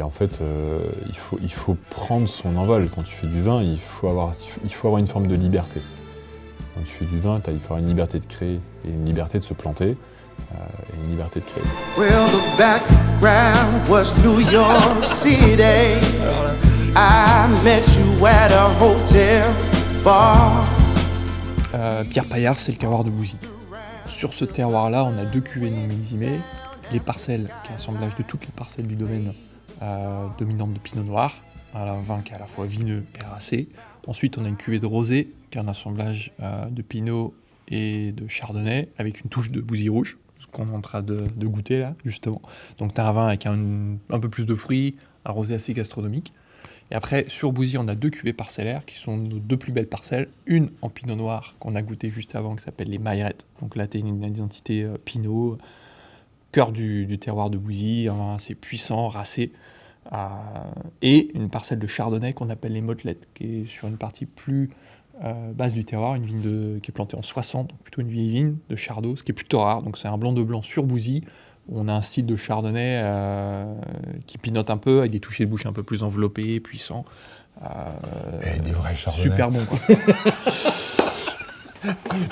Et en fait, il faut prendre son envol. Quand tu fais du vin, il faut avoir une forme de liberté. Quand tu fais du vin, il faut avoir une liberté de créer, et une liberté de se planter, et une liberté de créer. Well, the background was New York City. I met you at a hotel bar. Pierre Paillard, c'est le terroir de Bouzy. Sur ce terroir-là, on a 2 cuvées non millésimées. Les parcelles, qui est assemblage de toutes les parcelles du domaine dominantes de Pinot Noir, un vin qui est à la fois vineux et racé. Ensuite, on a une cuvée de rosé, qui est un assemblage de Pinot et de Chardonnay, avec une touche de Bouzy rouge, ce qu'on est en train de goûter là, justement. Donc tu as un vin avec un peu plus de fruits, un rosé assez gastronomique. Et après, sur Bouzy, on a 2 cuvées parcellaires qui sont nos 2 plus belles parcelles. Une en Pinot Noir qu'on a goûté juste avant, qui s'appelle les Maillerettes. Donc là, tu as une identité Pinot, cœur du terroir de Bouzy, un vin assez puissant, racé. Et une parcelle de Chardonnay qu'on appelle les Motelettes, qui est sur une partie plus basse du terroir, une vigne qui est plantée en 60, donc plutôt une vieille vigne de Chardot, ce qui est plutôt rare. Donc c'est un blanc de blanc sur Bouzy. On a un style de Chardonnay qui pinote un peu, avec des touchés de bouche un peu plus enveloppés, puissants. Des vrais Chardonnay. Super bon, quoi.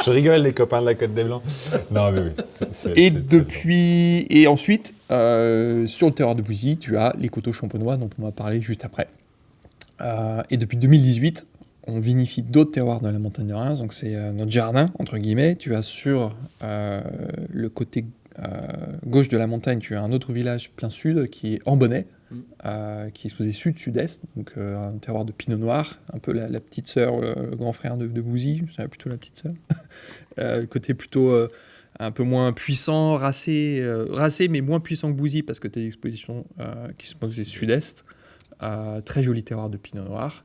Je rigole, les copains de la Côte des Blancs. Non, mais oui. Et ensuite, sur le terroir de Bouzy, tu as les coteaux champenois dont on va parler juste après. Et depuis 2018, on vinifie d'autres terroirs dans la montagne de Reims. Donc c'est notre jardin, entre guillemets. Tu as sur le côté gauche de la montagne, tu as un autre village plein sud qui est Ambonnay, qui est exposé sud-sud-est, donc un terroir de Pinot Noir, un peu la petite sœur, le grand frère de Bouzy, c'est plutôt la petite sœur. Côté plutôt un peu moins puissant, racé, mais moins puissant que Bouzy, parce que tu as des expositions qui sont exposées sud-est. Très joli terroir de Pinot Noir.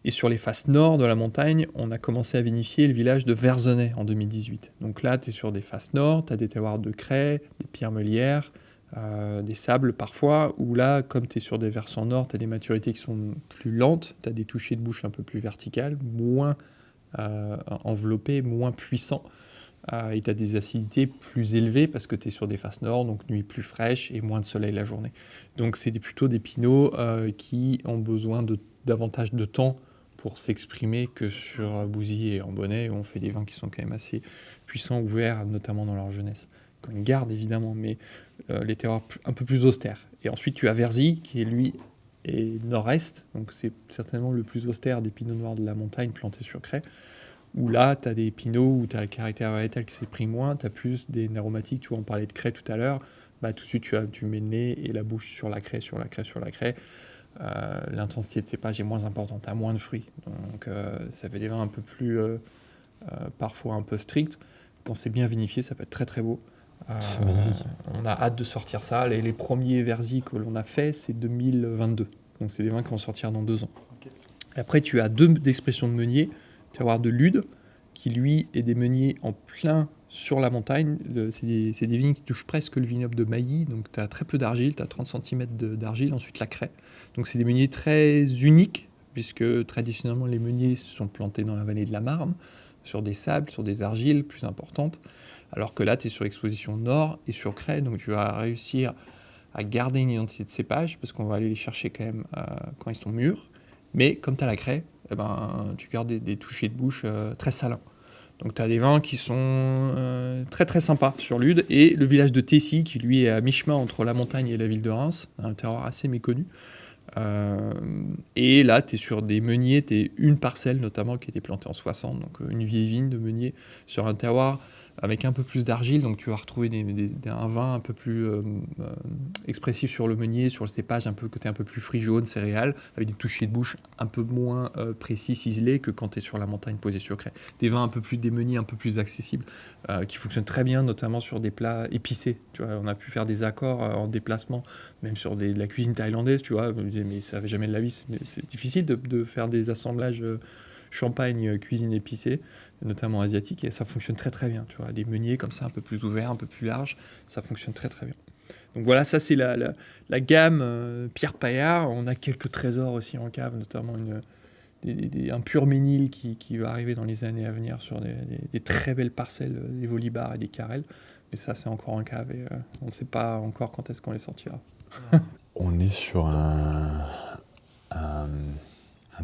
Et sur les faces nord de la montagne, on a commencé à vinifier le village de Verzenay en 2018. Donc là, tu es sur des faces nord, tu as des terroirs de craie, des pierres meulières, des sables parfois, où là, comme tu es sur des versants nord, tu as des maturités qui sont plus lentes, tu as des touchés de bouche un peu plus verticales, moins enveloppés, moins puissants, et tu as des acidités plus élevées parce que tu es sur des faces nord, donc nuit plus fraîche et moins de soleil la journée. Donc c'est plutôt des pinots qui ont besoin de davantage de temps pour s'exprimer que sur Bouzy et Ambonnay, où on fait des vins qui sont quand même assez puissants, ouverts, notamment dans leur jeunesse. Qu'on garde évidemment, mais les terroirs un peu plus austères. Et ensuite, tu as Verzy, qui est lui est nord-est, donc c'est certainement le plus austère des pinots noirs de la montagne plantés sur craie, où là, tu as des pinots où tu as le caractère variétal qui s'exprime moins, tu as plus des aromatiques, tu vois, on parlait de craie tout à l'heure, bah, tout de suite, tu mets le nez et la bouche sur la craie, sur la craie, sur la craie. L'intensité de cépage est moins importante, tu as moins de fruits. Donc ça fait des vins un peu plus, parfois un peu stricts. Quand c'est bien vinifié, ça peut être très très beau. C'est magnifique. On a hâte de sortir ça. Les premiers Verzy que l'on a fait, c'est 2022. Donc c'est des vins qui vont sortir dans 2 ans. Okay. Après, tu as 2 expressions de meunier. Terroir de Lude, qui lui est des meuniers en plein sur la montagne. C'est des vignes qui touchent presque le vignoble de Mailly, donc tu as très peu d'argile, tu as 30 cm d'argile, ensuite la craie. Donc c'est des meuniers très uniques, puisque traditionnellement les meuniers sont plantés dans la vallée de la Marne, sur des sables, sur des argiles plus importantes, alors que là tu es sur exposition nord et sur craie, donc tu vas réussir à garder une identité de cépage, parce qu'on va aller les chercher quand même quand ils sont mûrs, mais comme tu as la craie, eh ben, tu gardes des touchés de bouche très salins. Donc tu as des vins qui sont très très sympas sur Lude, et le village de Tessy, qui lui est à mi-chemin entre la montagne et la ville de Reims, un terroir assez méconnu. Et là, tu es sur des meuniers, tu es une parcelle notamment qui a été plantée en 60, donc une vieille vigne de meunier sur un terroir avec un peu plus d'argile, donc tu vas retrouver un vin un peu plus expressif sur le meunier, sur le cépage, un peu côté un peu plus fruits jaunes, céréales, avec des touchés de bouche un peu moins précis, ciselés que quand tu es sur la montagne posée sur craie. Des vins des meuniers un peu plus accessibles, qui fonctionnent très bien, notamment sur des plats épicés. Tu vois, on a pu faire des accords en déplacement, même sur de la cuisine thaïlandaise, tu vois, je me disais, mais ça n'avait jamais de la vie, c'est difficile de faire des assemblages champagne, cuisine épicée, notamment asiatique, et ça fonctionne très très bien. Tu vois, des meuniers comme ça, un peu plus ouverts, un peu plus larges, ça fonctionne très très bien. Donc voilà, ça c'est la gamme Pierre Paillard. On a quelques trésors aussi en cave, notamment un pur ménil qui va arriver dans les années à venir sur des très belles parcelles, des Volibars et des Carrel. Mais ça, c'est encore en cave et on ne sait pas encore quand est-ce qu'on les sortira. On est sur un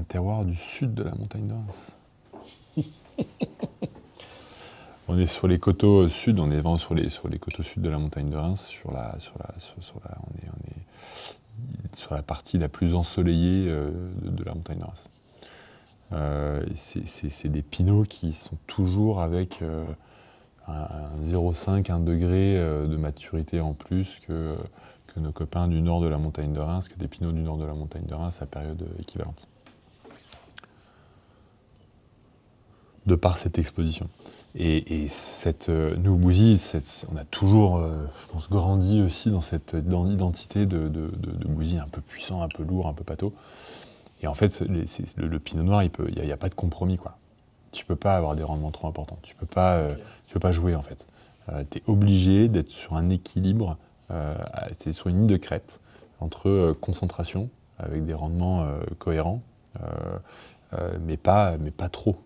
terroir du sud de la montagne de Reims. On est sur les coteaux sud, on est vraiment sur les coteaux sud de la montagne de Reims, on est sur la partie la plus ensoleillée de la montagne de Reims. C'est des pinots qui sont toujours avec un 0,5, 1 degré de maturité en plus que nos copains du nord de la montagne de Reims, que des pinots du nord de la montagne de Reims à période équivalente. De par cette exposition. Et nous, Bouzy, on a toujours, je pense, grandi aussi dans l'identité de Bouzy un peu puissant, un peu lourd, un peu pâteau. Et en fait, le pinot noir, il n'y a pas de compromis, quoi. Tu peux pas avoir des rendements trop importants. Tu peux pas jouer, en fait. Tu es obligé d'être sur un équilibre, tu es sur une ligne de crête entre concentration, avec des rendements cohérents, mais pas trop.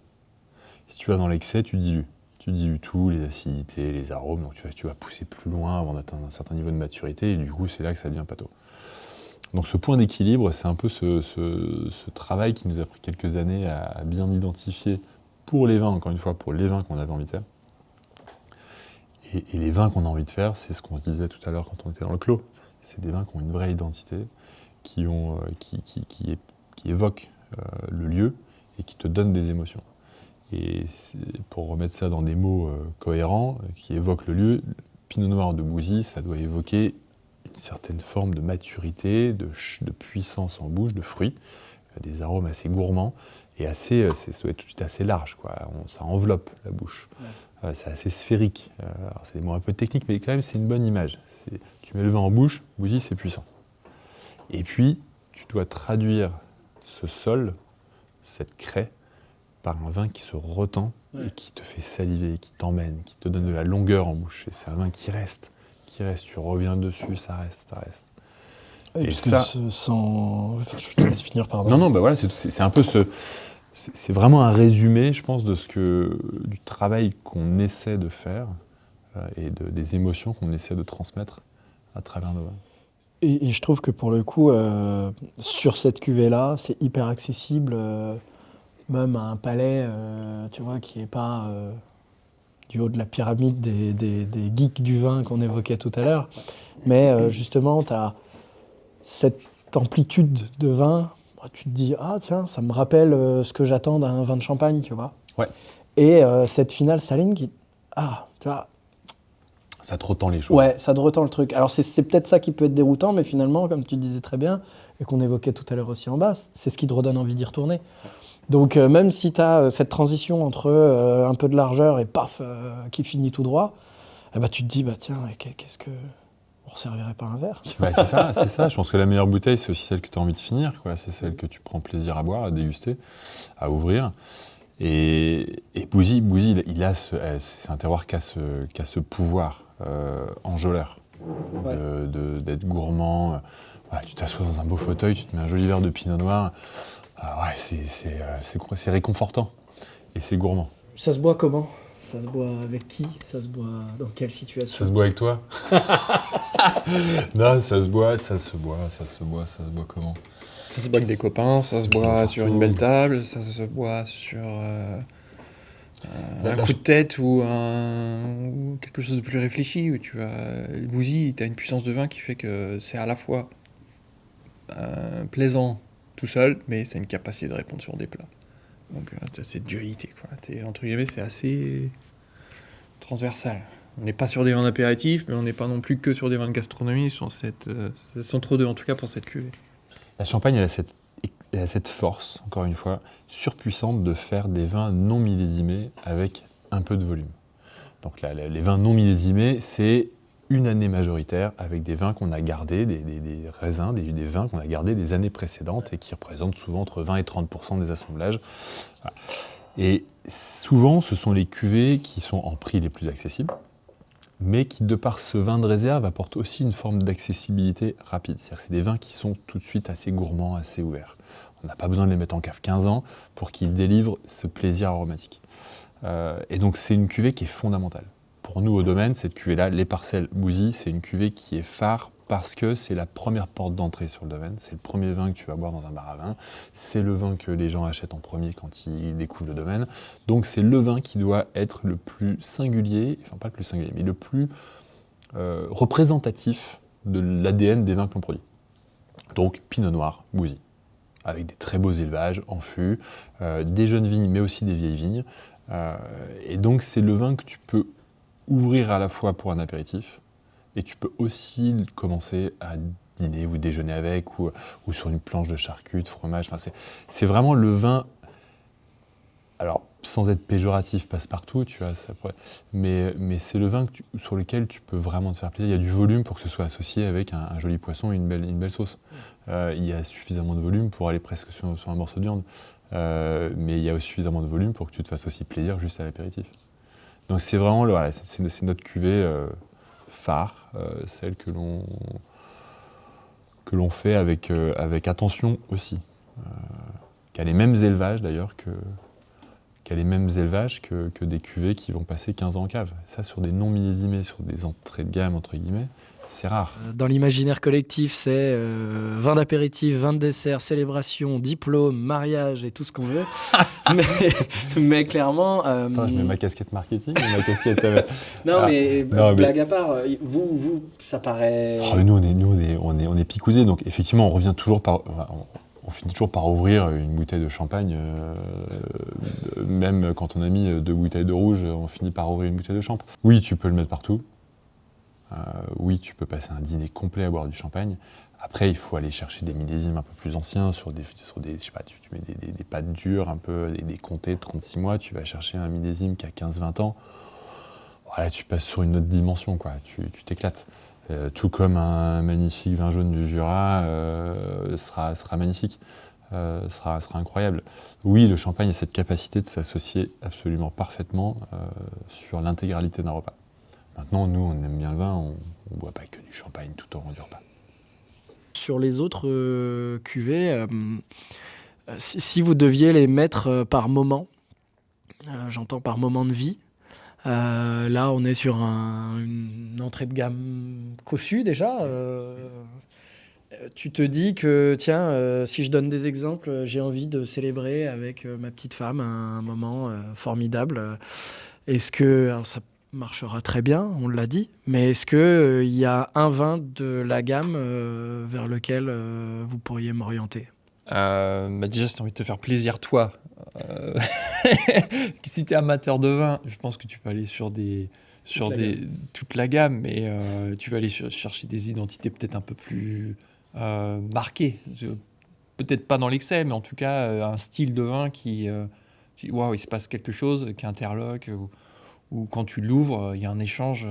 Si tu vas dans l'excès, tu dilues. Tu dilues tout, les acidités, les arômes, donc tu vas pousser plus loin avant d'atteindre un certain niveau de maturité, et du coup, c'est là que ça devient pâteau. Donc ce point d'équilibre, c'est un peu ce travail qui nous a pris quelques années à bien identifier pour les vins, encore une fois, pour les vins qu'on avait envie de faire. Et les vins qu'on a envie de faire, c'est ce qu'on se disait tout à l'heure quand on était dans le clos. C'est des vins qui ont une vraie identité, qui évoquent le lieu et qui te donnent des émotions. Et pour remettre ça dans des mots cohérents, qui évoquent le lieu, le pinot noir de Bouzy, ça doit évoquer une certaine forme de maturité, de puissance en bouche, de fruits, des arômes assez gourmands, et ça doit être tout de suite assez large, quoi. Ça enveloppe la bouche. Ouais. C'est assez sphérique. Alors c'est des mots un peu techniques, mais quand même c'est une bonne image. Tu mets le vin en bouche, Bouzy, c'est puissant. Et puis, tu dois traduire ce sol, cette craie, par un vin qui se retend et qui te fait saliver, qui t'emmène, qui te donne de la longueur en bouche. Et c'est un vin qui reste. Tu reviens dessus, ça reste. Oui, et ça, je te laisse finir, pardon. Non, bah voilà, c'est un peu c'est vraiment un résumé, je pense, du travail qu'on essaie de faire et des émotions qu'on essaie de transmettre à travers nos vins. Et je trouve que pour le coup, sur cette cuvée-là, c'est hyper accessible. Même à un palais, tu vois, qui n'est pas du haut de la pyramide des geeks du vin qu'on évoquait tout à l'heure. Mais justement, tu as cette amplitude de vin, tu te dis, ah tiens, ça me rappelle ce que j'attends d'un vin de champagne, tu vois. Ouais. Et cette finale saline qui, tu vois. Ça te retend les choses. Ouais, ça te retend le truc. Alors c'est peut-être ça qui peut être déroutant, mais finalement, comme tu disais très bien, et qu'on évoquait tout à l'heure aussi en bas, c'est ce qui te redonne envie d'y retourner. Donc même si tu as cette transition entre un peu de largeur et paf, qui finit tout droit, tu te dis, tiens, qu'est-ce que... On ne resservirait pas un verre. Ouais, c'est ça. Je pense que la meilleure bouteille, c'est aussi celle que tu as envie de finir, quoi. C'est celle que tu prends plaisir à boire, à déguster, à ouvrir. Et Bouzy, c'est un terroir qui a ce pouvoir enjôleur, d'être gourmand. Tu t'assois dans un beau fauteuil, tu te mets un joli verre de pinot noir. C'est réconfortant et c'est gourmand. Ça se boit comment ? Ça se boit avec qui ? Ça se boit dans quelle situation ? Ça se boit avec toi ? Non, ça se boit comment ? Ça se boit avec des copains, ça se boit sur une belle table, ça se boit sur un coup de tête ou quelque chose de plus réfléchi. Où Bouzy, tu as une puissance de vin qui fait que c'est à la fois plaisant tout seul, mais c'est une capacité de répondre sur des plats. Donc c'est dualité, quoi. Entre guillemets, c'est assez transversal. On n'est pas sur des vins d'apéritif, mais on n'est pas non plus que sur des vins de gastronomie, sur cet entre-deux, en tout cas pour cette cuvée. La Champagne, elle a cette force, encore une fois, surpuissante de faire des vins non millésimés avec un peu de volume. Donc les vins non millésimés, c'est une année majoritaire avec des vins qu'on a gardés, des raisins, des vins qu'on a gardés des années précédentes et qui représentent souvent entre 20 et 30% des assemblages. Voilà. Et souvent, ce sont les cuvées qui sont en prix les plus accessibles, mais qui, de par ce vin de réserve, apportent aussi une forme d'accessibilité rapide. C'est-à-dire que c'est des vins qui sont tout de suite assez gourmands, assez ouverts. On n'a pas besoin de les mettre en cave 15 ans pour qu'ils délivrent ce plaisir aromatique. Et donc, c'est une cuvée qui est fondamentale. Pour nous, au domaine, cette cuvée-là, les Parcelles Bouzy, c'est une cuvée qui est phare parce que c'est la première porte d'entrée sur le domaine. C'est le premier vin que tu vas boire dans un bar à vin. C'est le vin que les gens achètent en premier quand ils découvrent le domaine. Donc c'est le vin qui doit être le plus singulier, enfin pas le plus singulier, mais le plus représentatif de l'ADN des vins que l'on produit. Donc Pinot Noir, Bouzy, avec des très beaux élevages en fût, des jeunes vignes mais aussi des vieilles vignes. Et donc c'est le vin que tu peux ouvrir à la fois pour un apéritif, et tu peux aussi commencer à dîner ou déjeuner avec, ou sur une planche de charcuterie, de fromage. Enfin, c'est vraiment le vin, alors sans être péjoratif, passe-partout, tu vois, mais c'est le vin sur lequel tu peux vraiment te faire plaisir. Il y a du volume pour que ce soit associé avec un joli poisson et une belle sauce. Il y a suffisamment de volume pour aller presque sur un morceau de viande, mais il y a aussi suffisamment de volume pour que tu te fasses aussi plaisir juste à l'apéritif. Donc c'est vraiment c'est notre cuvée phare, celle que l'on fait avec attention aussi, qui a les mêmes élevages d'ailleurs que des cuvées qui vont passer 15 ans en cave. Ça, sur des non millésimés, sur des entrées de gamme entre guillemets, c'est rare. Dans l'imaginaire collectif, c'est vin d'apéritif, vin de dessert, célébration, diplôme, mariage et tout ce qu'on veut. mais clairement... Attends, je mets ma casquette marketing et ma casquette... blague à part, vous, ça paraît... Oh, nous, on est picousés, donc effectivement, on revient toujours par... On finit toujours par ouvrir une bouteille de champagne, même quand on a mis 2 bouteilles de rouge, on finit par ouvrir une bouteille de champ. Oui, tu peux le mettre partout. Oui, tu peux passer un dîner complet à boire du champagne. Après, il faut aller chercher des millésimes un peu plus anciens, sur des je sais pas, tu mets des pâtes dures, un peu, des comtés de 36 mois, tu vas chercher un millésime qui a 15-20 ans. Voilà, tu passes sur une autre dimension, quoi. Tu t'éclates. Tout comme un magnifique vin jaune du Jura sera magnifique, sera incroyable. Oui, le champagne a cette capacité de s'associer absolument parfaitement sur l'intégralité d'un repas. Maintenant, nous, on aime bien le vin, on ne boit pas que du champagne tout au long du repas. Sur les autres cuvées, si vous deviez les mettre par moment, j'entends par moment de vie, là, on est sur une entrée de gamme cossue déjà. Tu te dis que, tiens, si je donne des exemples, j'ai envie de célébrer avec ma petite femme un moment formidable. Est-ce que, alors ça marchera très bien, on l'a dit, mais est-ce qu'il y a un vin de la gamme vers lequel vous pourriez m'orienter ? Déjà, si tu as envie de te faire plaisir, toi, si tu es amateur de vin, je pense que tu peux aller sur toute la gamme, mais tu vas aller chercher des identités peut-être un peu plus marquées. Peut-être pas dans l'excès, mais en tout cas, un style de vin waouh, il se passe quelque chose qui interloque, ou quand tu l'ouvres, il y a un échange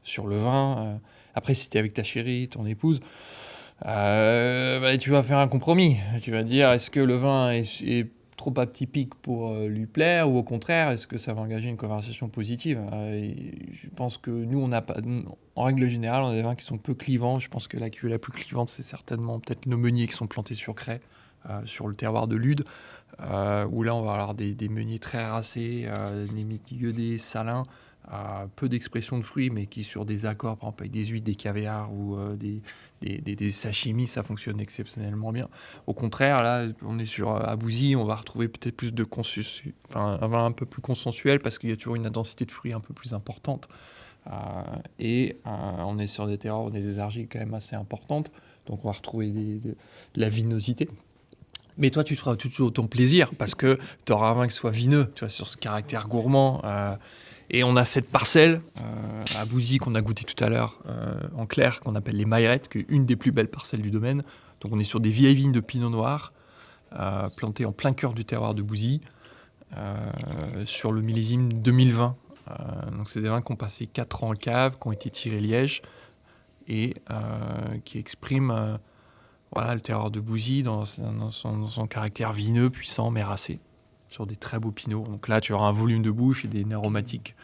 sur le vin. Après, si tu es avec ta chérie, ton épouse, tu vas faire un compromis. Tu vas dire, est-ce que le vin est trop atypique pour lui plaire, ou au contraire, est-ce que ça va engager une conversation positive ? Je pense que nous, en règle générale, on a des vins qui sont peu clivants. Je pense que la cuvée la plus clivante, c'est certainement peut-être nos meuniers qui sont plantés sur craie, sur le terroir de Lude, où là, on va avoir des meuniers très racés, des milieux salins, peu d'expression de fruits, mais qui sur des accords, par exemple avec des huîtres, des caviars ou des sashimi, ça fonctionne exceptionnellement bien. Au contraire, là, on est à Bouzy, on va retrouver peut-être plus de un vin un peu plus consensuel, parce qu'il y a toujours une densité de fruits un peu plus importante. On est sur des terroirs, on a des argiles quand même assez importantes, donc on va retrouver de la vinosité. Mais toi, tu te feras toujours ton plaisir, parce que tu auras un vin qui soit vineux, tu vois, sur ce caractère gourmand. Et on a cette parcelle à Bouzy qu'on a goûté tout à l'heure en clair, qu'on appelle les Maillerettes, qui est une des plus belles parcelles du domaine. Donc on est sur des vieilles vignes de Pinot Noir, plantées en plein cœur du terroir de Bouzy, sur le millésime 2020. Donc c'est des vins qui ont passé 4 ans en cave, qui ont été tirés liège, et qui expriment le terroir de Bouzy dans son caractère vineux, puissant, mais racé, sur des très beaux pinots. Donc là, tu auras un volume de bouche et des nez aromatiques.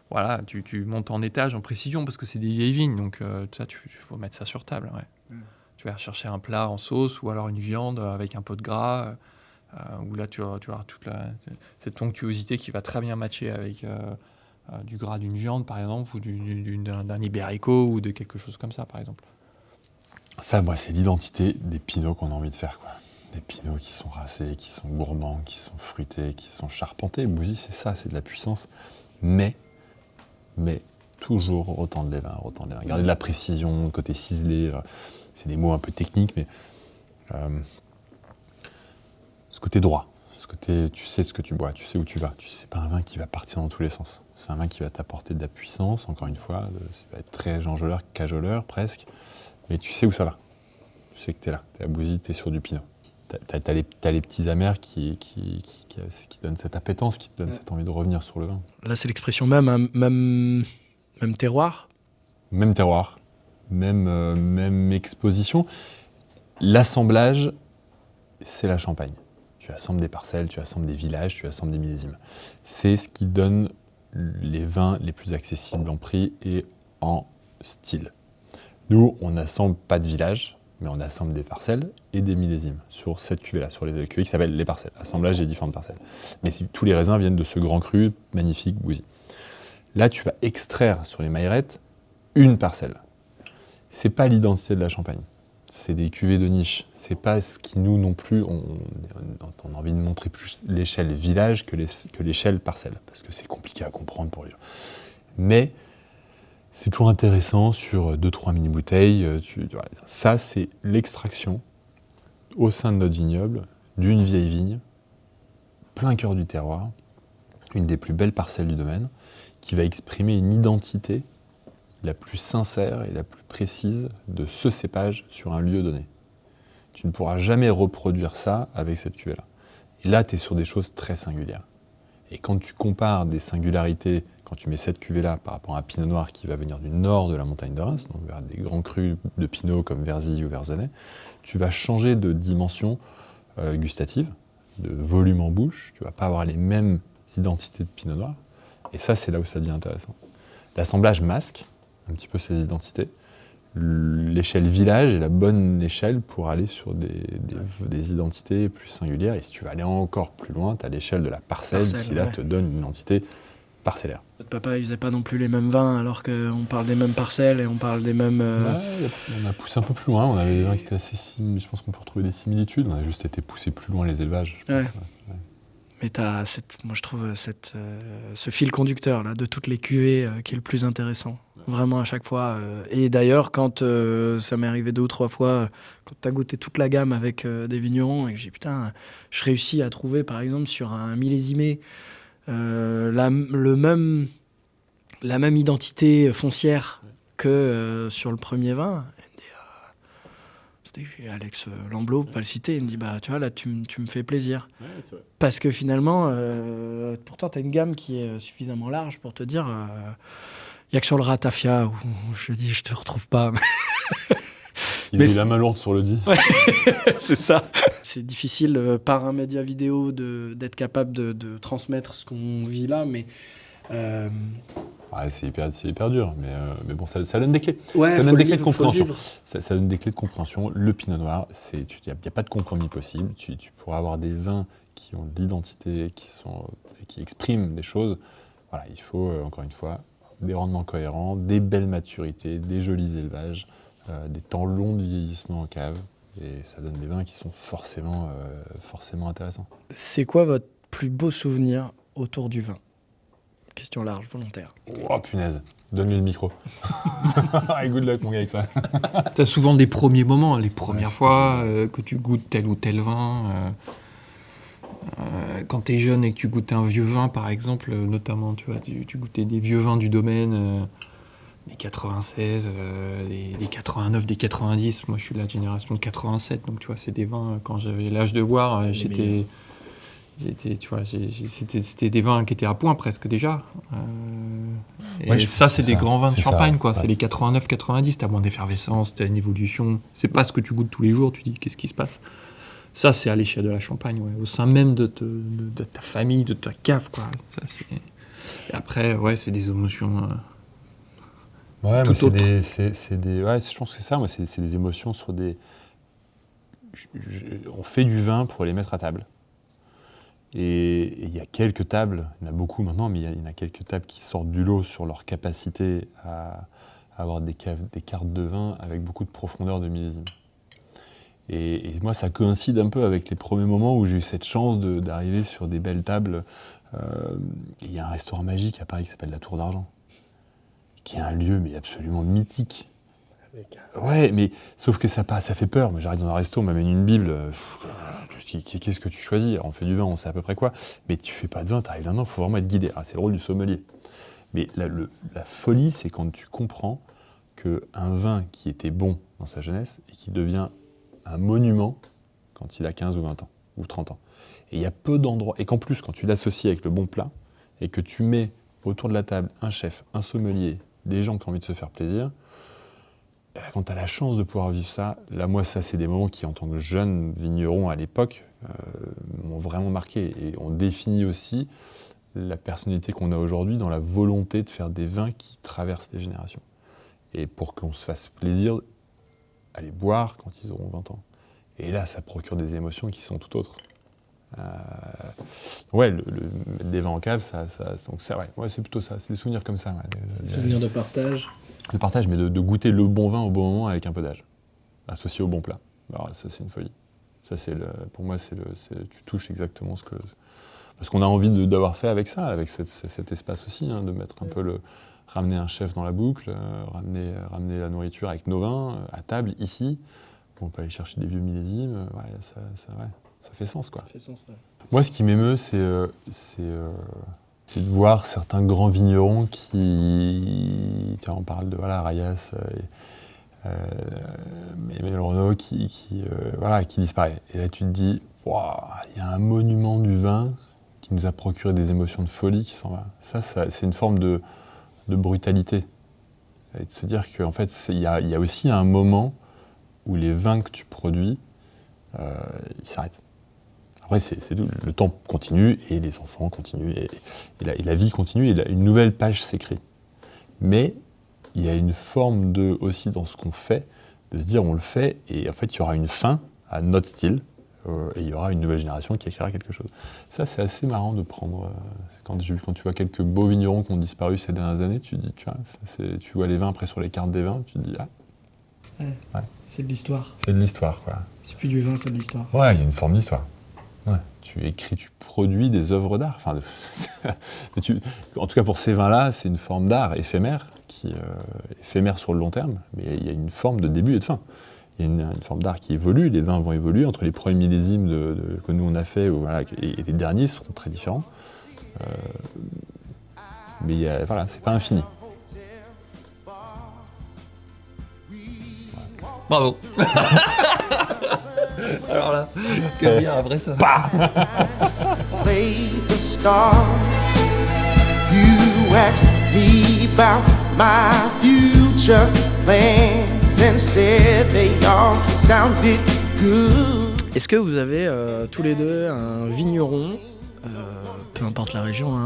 Voilà, tu montes en étage, en précision, parce que c'est des vieilles vignes, donc ça, il faut mettre ça sur table. Ouais. Tu vas chercher un plat en sauce, ou alors une viande avec un peu de gras, où là, tu auras toute cette onctuosité qui va très bien matcher avec du gras d'une viande, par exemple, ou d'un ibérico, ou de quelque chose comme ça, par exemple. Ça, moi, c'est l'identité des pinots qu'on a envie de faire, quoi. Des pinots qui sont racés, qui sont gourmands, qui sont fruités, qui sont charpentés. Bouzy, c'est ça, c'est de la puissance. Mais toujours retendre les vins. Garder de la précision, le côté ciselé. C'est des mots un peu techniques, mais ce côté droit. Ce côté, tu sais ce que tu bois, tu sais où tu vas. C'est pas un vin qui va partir dans tous les sens. C'est un vin qui va t'apporter de la puissance, encore une fois. Ça va être très enjôleur, cajoleur, presque. Mais tu sais où ça va. Tu sais que t'es là. T'es à Bouzy, t'es sur du pinot. T'as les petits amers qui donnent cette appétence, qui te donnent cette envie de revenir sur le vin. Là, c'est l'expression même, hein, même terroir. Même terroir, même exposition. L'assemblage, c'est la Champagne. Tu assembles des parcelles, tu assembles des villages, tu assembles des millésimes. C'est ce qui donne les vins les plus accessibles en prix et en style. Nous, on n'assemble pas de villages, mais on assemble des parcelles et des millésimes sur cette cuvée-là, sur les cuvées qui s'appellent les parcelles, assemblage des différentes parcelles. Mais tous les raisins viennent de ce grand cru magnifique Bouzy. Là, tu vas extraire sur les maillerettes une parcelle. C'est pas l'identité de la Champagne. C'est des cuvées de niche. C'est pas ce qui, nous non plus, on a envie de montrer plus l'échelle village que l'échelle parcelle, parce que c'est compliqué à comprendre pour les gens. Mais c'est toujours intéressant sur 2-3 mini-bouteilles. Ça, c'est l'extraction au sein de notre vignoble d'une vieille vigne, plein cœur du terroir, une des plus belles parcelles du domaine, qui va exprimer une identité la plus sincère et la plus précise de ce cépage sur un lieu donné. Tu ne pourras jamais reproduire ça avec cette cuvée-là. Et là, tu es sur des choses très singulières. Et quand tu compares des singularités, quand tu mets cette cuvée-là par rapport à un pinot noir qui va venir du nord de la montagne de Reims, donc vers des grands crus de pinot comme Verzy ou Verzenay, tu vas changer de dimension gustative, de volume en bouche, tu ne vas pas avoir les mêmes identités de pinot noir. Et ça, c'est là où ça devient intéressant. L'assemblage masque un petit peu ces identités. L'échelle village est la bonne échelle pour aller sur des identités plus singulières. Et si tu veux aller encore plus loin, tu as l'échelle de la parcelle qui, là, te donne une identité parcellaire. Votre papa, il faisait pas non plus les mêmes vins, alors qu'on parle des mêmes parcelles et on parle des mêmes... Ouais, on a poussé un peu plus loin. On avait des vins qui étaient assez similaires. Je pense qu'on peut retrouver des similitudes. On a juste été poussé plus loin les élevages, je pense. Ouais. Mais t'as moi je trouve ce fil conducteur là, de toutes les cuvées qui est le plus intéressant. Vraiment à chaque fois. Et d'ailleurs, quand ça m'est arrivé 2 ou 3 fois, quand t'as goûté toute la gamme avec des vignerons, et que j'ai dit putain, je réussis à trouver par exemple sur un millésimé la même identité foncière que sur le premier vin. C'était Alex Lamblot, pas le citer, il me dit bah tu vois là tu me fais plaisir. Ouais, c'est vrai. Parce que finalement, pourtant tu as une gamme qui est suffisamment large pour te dire il n'y a que sur le Ratafia où je dis je te retrouve pas. Il a eu la main lourde sur le dit. Ouais, c'est ça. C'est difficile par un média vidéo d'être capable de transmettre ce qu'on vit là, mais ouais, c'est hyper dur, mais bon, ça donne des clés. Ouais, ça donne des clés de compréhension. Ça donne des clés de compréhension. Le pinot noir, il n'y a pas de compromis possible. Tu pourras avoir des vins qui ont de l'identité, qui expriment des choses. Voilà, il faut, encore une fois, des rendements cohérents, des belles maturités, des jolis élevages, des temps longs de vieillissement en cave. Et ça donne des vins qui sont forcément intéressants. C'est quoi votre plus beau souvenir autour du vin ? Question large, volontaire. Oh punaise, donne-lui le micro. Good luck mon gars avec ça. Tu as souvent des premiers moments, les premières fois que tu goûtes tel ou tel vin. Quand tu es jeune et que tu goûtes un vieux vin, par exemple, notamment, tu vois, tu goûtais des vieux vins du domaine, des 96, des 89, des 90. Moi, je suis de la génération de 87, donc tu vois, c'est des vins, quand j'avais l'âge de boire, c'était des vins qui étaient à point presque déjà. Et ça, c'est des grands vins de Champagne, quoi. Ouais. C'est les 89-90, t'as moins d'effervescence, t'as une évolution. C'est pas ce que tu goûtes tous les jours, tu dis qu'est-ce qui se passe. Ça, c'est à l'échelle de la Champagne, ouais. Au sein même de ta famille, de ta cave, quoi. Ça, et après, ouais, c'est des émotions. Ouais, mais je pense que c'est ça, moi, c'est des émotions sur des. On fait du vin pour les mettre à table. Et il y a quelques tables, il y en a beaucoup maintenant, mais il y en a quelques tables qui sortent du lot sur leur capacité à avoir des cartes de vin avec beaucoup de profondeur de millésime. Et moi, ça coïncide un peu avec les premiers moments où j'ai eu cette chance d'arriver sur des belles tables. Il y a un restaurant magique à Paris qui s'appelle la Tour d'Argent, qui est un lieu mais absolument mythique. Ouais, mais sauf que ça fait peur. Moi, j'arrive dans un resto, on m'amène une Bible. Qu'est-ce que tu choisis? Alors, on fait du vin, on sait à peu près quoi. Mais tu fais pas de vin, t'arrives là-dedans, il faut vraiment être guidé. C'est le rôle du sommelier. Mais la folie, c'est quand tu comprends qu'un vin qui était bon dans sa jeunesse et qui devient un monument quand il a 15 ou 20 ans, ou 30 ans. Et il y a peu d'endroits. Et qu'en plus, quand tu l'associes avec le bon plat, et que tu mets autour de la table un chef, un sommelier, des gens qui ont envie de se faire plaisir, quand tu as la chance de pouvoir vivre ça, là, moi, ça, c'est des moments qui, en tant que jeune vigneron à l'époque, m'ont vraiment marqué. Et on définit aussi la personnalité qu'on a aujourd'hui dans la volonté de faire des vins qui traversent les générations. Et pour qu'on se fasse plaisir, aller boire quand ils auront 20 ans. Et là, ça procure des émotions qui sont tout autres. Ouais, des vins en cave, ouais, c'est plutôt ça, c'est des souvenirs comme ça. Ouais, Des souvenirs de partage. Le partage, mais de goûter le bon vin au bon moment avec un peu d'âge, associé au bon plat. Alors ça, c'est une folie. Ça, pour moi, tu touches exactement ce qu'on a envie d'avoir fait avec ça, avec cet espace aussi, de mettre un peu ramener un chef dans la boucle, ramener la nourriture avec nos vins à table, ici. On peut aller chercher des vieux millésimes, ça fait sens, quoi. Ça fait sens, ouais. Moi, ce qui m'émeut, c'est de voir certains grands vignerons qui... on parle de Rayas, Emmanuel Renaud, qui disparaît. Et là, tu te dis, il y a un monument du vin qui nous a procuré des émotions de folie qui s'en va. Ça, c'est une forme de brutalité. Et de se dire qu'en fait, il y a aussi un moment où les vins que tu produis, ils s'arrêtent. Après, c'est tout. Le temps continue et les enfants continuent et la vie continue et une nouvelle page s'écrit. Mais il y a une forme aussi dans ce qu'on fait, de se dire on le fait et en fait il y aura une fin à notre style et il y aura une nouvelle génération qui écrira quelque chose. Ça, c'est assez marrant de prendre. Quand tu vois quelques beaux vignerons qui ont disparu ces dernières années, tu te dis, tu vois les vins après sur les cartes des vins, tu te dis ouais. C'est de l'histoire. C'est de l'histoire, quoi. C'est plus du vin, c'est de l'histoire. Ouais, il y a une forme d'histoire. Ouais. Tu produis des œuvres d'art. En tout cas, pour ces vins-là, c'est une forme d'art éphémère, éphémère sur le long terme, mais il y a une forme de début et de fin. Il y a une forme d'art qui évolue, les vins vont évoluer, entre les premiers millésimes que nous on a fait et les derniers seront très différents. Mais c'est pas infini. Bravo. Alors là, que dire après ça? Play the stars. You asked me about my future plans and said they all sounded good. Est-ce que vous avez tous les deux un vigneron, peu importe la région,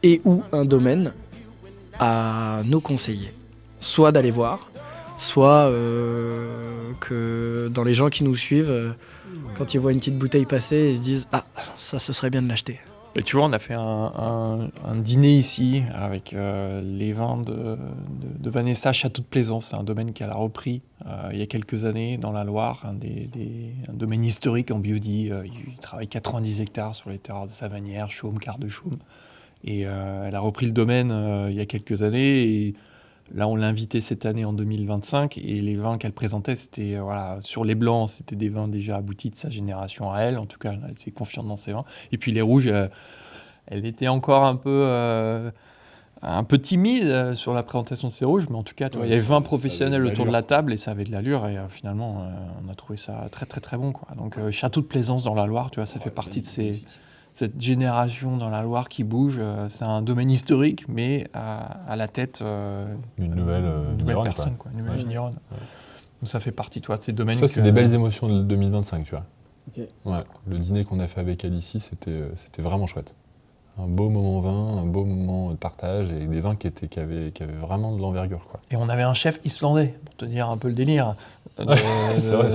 et ou un domaine à nous conseiller? Soit d'aller voir, soit que dans les gens qui nous suivent, quand ils voient une petite bouteille passer, ils se disent « Ah, ça, ce serait bien de l'acheter ». Et tu vois, on a fait un dîner ici avec les vins de Vanessa Château de Plaisance. C'est un domaine qu'elle a repris il y a quelques années dans la Loire, un domaine historique en biodie. Il travaille 90 hectares sur les terroirs de Savanière, Chaume, Quart de Chaume. Et elle a repris le domaine il y a quelques années. Et là, on l'a invitée cette année en 2025. Et les vins qu'elle présentait, c'était sur les blancs, c'était des vins déjà aboutis de sa génération à elle. En tout cas, elle était confiante dans ses vins. Et puis les rouges, elle était encore un peu timide sur la présentation de ses rouges. Mais en tout cas, il y avait 20 professionnels autour de la table et ça avait de l'allure. Et finalement, on a trouvé ça très, très, très bon, quoi. Donc, Château de Plaisance dans la Loire, tu vois, ça fait partie de cette génération dans la Loire qui bouge. C'est un domaine historique, mais à la tête une nouvelle personne, quoi. Une nouvelle vigneronne. Ouais. Donc ça fait partie, toi, de ces domaines. Ça, c'est des belles émotions de 2025, tu vois. Okay. Ouais, le dîner qu'on a fait avec elle ici, c'était vraiment chouette. un beau moment vin, un beau moment de partage, et des vins qui avaient vraiment de l'envergure, quoi. Et on avait un chef islandais, pour te dire un peu le délire. C'est vrai.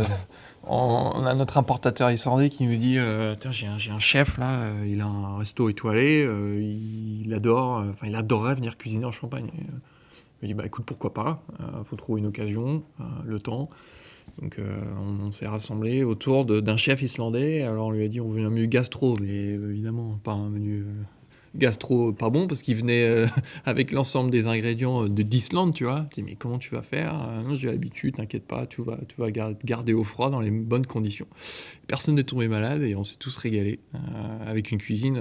On a notre importateur islandais qui nous dit Tiens, j'ai un chef là, il a un resto étoilé, il adorerait venir cuisiner en Champagne. Et, je lui dis écoute, pourquoi pas, faut trouver une occasion, le temps. Donc on s'est rassemblés autour d'un chef islandais. Alors on lui a dit on veut un menu gastro, mais évidemment pas un menu gastro pas bon, parce qu'il venait avec l'ensemble des ingrédients d'Islande, tu vois. Je dis mais comment tu vas faire? Non, j'ai l'habitude, t'inquiète pas, tu vas garder au froid dans les bonnes conditions. Personne n'est tombé malade et on s'est tous régalés avec une cuisine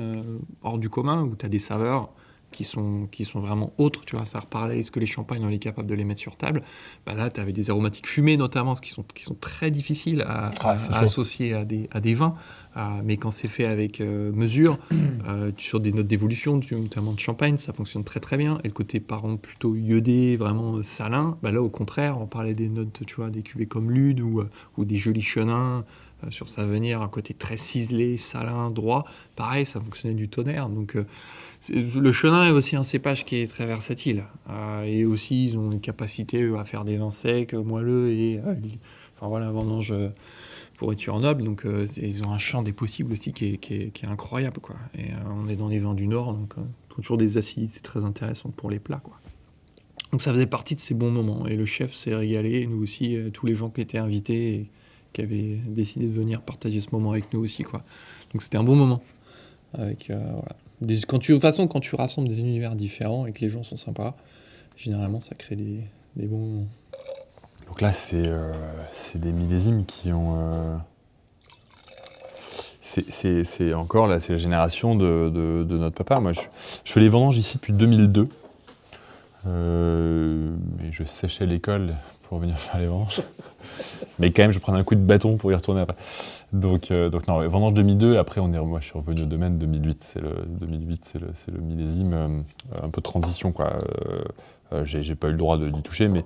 hors du commun, où tu as des saveurs qui sont vraiment autres, tu vois. Ça reparlait, est-ce que les champagnes, on est capable de les mettre sur table? Là, tu avais des aromatiques fumées notamment, qui sont très difficiles à associer à des vins, mais quand c'est fait avec mesure, sur des notes d'évolution, notamment de champagne, ça fonctionne très très bien. Et le côté, par contre, plutôt iodé, vraiment salin, là, au contraire, on parlait des notes, tu vois, des cuvées comme l'Ude ou des jolis chenins, sur Savenir, un côté très ciselé, salin, droit. Pareil, ça fonctionnait du tonnerre. Donc, le chenin est aussi un cépage qui est très versatile. Et aussi, ils ont une capacité à faire des vins secs, moelleux et vendange pourriture noble. Donc, ils ont un champ des possibles aussi qui est incroyable, quoi. Et on est dans les vins du Nord, donc toujours des acidités très intéressantes pour les plats, quoi. Donc, ça faisait partie de ces bons moments. Et le chef s'est régalé, et nous aussi, tous les gens qui étaient invités et qui avaient décidé de venir partager ce moment avec nous aussi, quoi. Donc, c'était un bon moment. Avec, voilà. Quand tu rassembles des univers différents et que les gens sont sympas, généralement ça crée des bons moments. Donc là, c'est des millésimes qui ont... C'est encore là, c'est la génération de notre papa. Moi, je fais les vendanges ici depuis 2002. Et je séchais l'école pour venir faire les vendanges. Mais quand même, je prenais un coup de bâton pour y retourner après. Donc non, vendange 2002. Après, moi, je suis revenu au domaine 2008. C'est le millésime un peu de transition, quoi. J'ai pas eu le droit d'y toucher, mais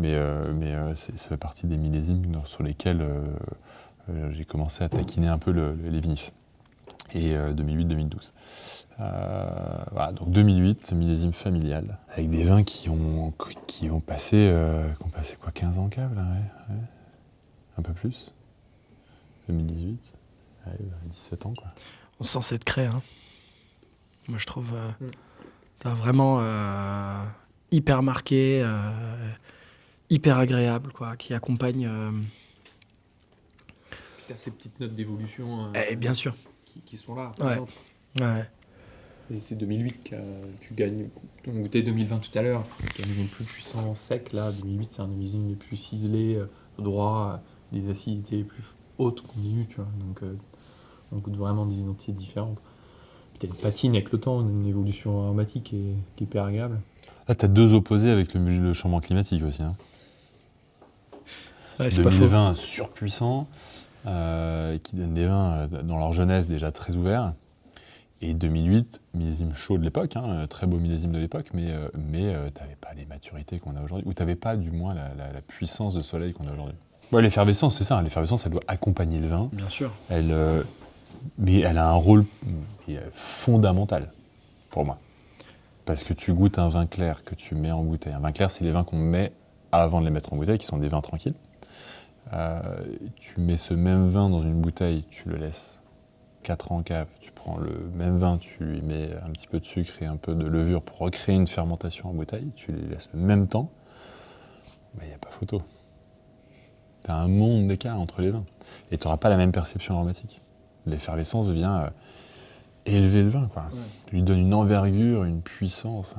ça fait partie des millésimes sur lesquels j'ai commencé à taquiner un peu les vinifs. Et 2008-2012. Voilà, donc 2008, millésime familial, avec des vins qui ont passé quoi, 15 ans en cave, là, ouais. Un peu plus. 2018, ouais, 17 ans, quoi. On sent cette craie, hein. Moi, je trouve t'as vraiment hyper marqué, hyper agréable, quoi, qui accompagne... T'as ces petites notes d'évolution bien sûr. qui sont là. Ouais. Et c'est 2008 que tu gagnes. On goûtait 2020 tout à l'heure, qui est un millésime plus puissant, sec. Là, 2008, c'est un millésime les plus ciselé, droit, des acidités les plus hautes qu'on ait eues, tu vois. Donc, on goûte vraiment des identités différentes. Puis t'as une patine avec le temps, une évolution aromatique qui est hyper agréable. Là, t'as deux opposés avec le changement climatique aussi, hein. Ouais, c'est 2020, surpuissant, qui donne des vins dans leur jeunesse déjà très ouverts. Et 2008, millésime chaud de l'époque, hein, très beau millésime de l'époque, mais t'avais pas les maturités qu'on a aujourd'hui, ou t'avais pas du moins la puissance de soleil qu'on a aujourd'hui. Ouais, l'effervescence, c'est ça, l'effervescence, elle doit accompagner le vin. Bien sûr. Mais elle a un rôle fondamental pour moi. Parce que tu goûtes un vin clair que tu mets en bouteille. Un vin clair, c'est les vins qu'on met avant de les mettre en bouteille, qui sont des vins tranquilles. Tu mets ce même vin dans une bouteille, tu le laisses 4 ans en cave, tu prends le même vin, tu y mets un petit peu de sucre et un peu de levure pour recréer une fermentation en bouteille, tu les laisses le même temps, il n'y a pas photo. Tu as un monde d'écart entre les vins. Et tu n'auras pas la même perception aromatique. L'effervescence vient élever le vin, quoi. Ouais. Tu lui donne une envergure, une puissance.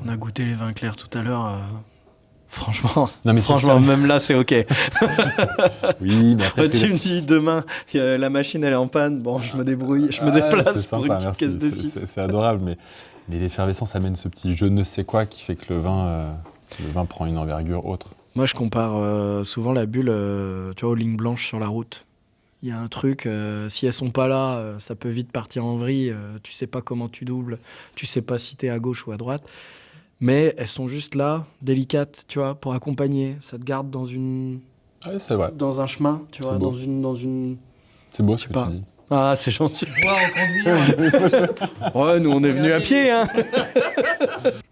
On a goûté les vins clairs tout à l'heure. Franchement, même là, c'est OK. Oui, mais après, tu me dis, demain, la machine, elle est en panne. Bon, je me débrouille, je me déplace pour une petite caisse de 6. C'est adorable, mais l'effervescence amène ce petit je ne sais quoi qui fait que le vin prend une envergure autre. Moi, je compare souvent la bulle tu vois, aux lignes blanches sur la route. Il y a un truc, si elles sont pas là, ça peut vite partir en vrille. Tu sais pas comment tu doubles, tu sais pas si t'es à gauche ou à droite. Mais elles sont juste là, délicates, tu vois, pour accompagner. Ça te garde dans une... Ouais, c'est vrai. Dans un chemin, tu vois, dans une... C'est beau ce que tu dis. Ah, c'est gentil. Boire en conduire. Ouais, nous on est venus à pied, hein.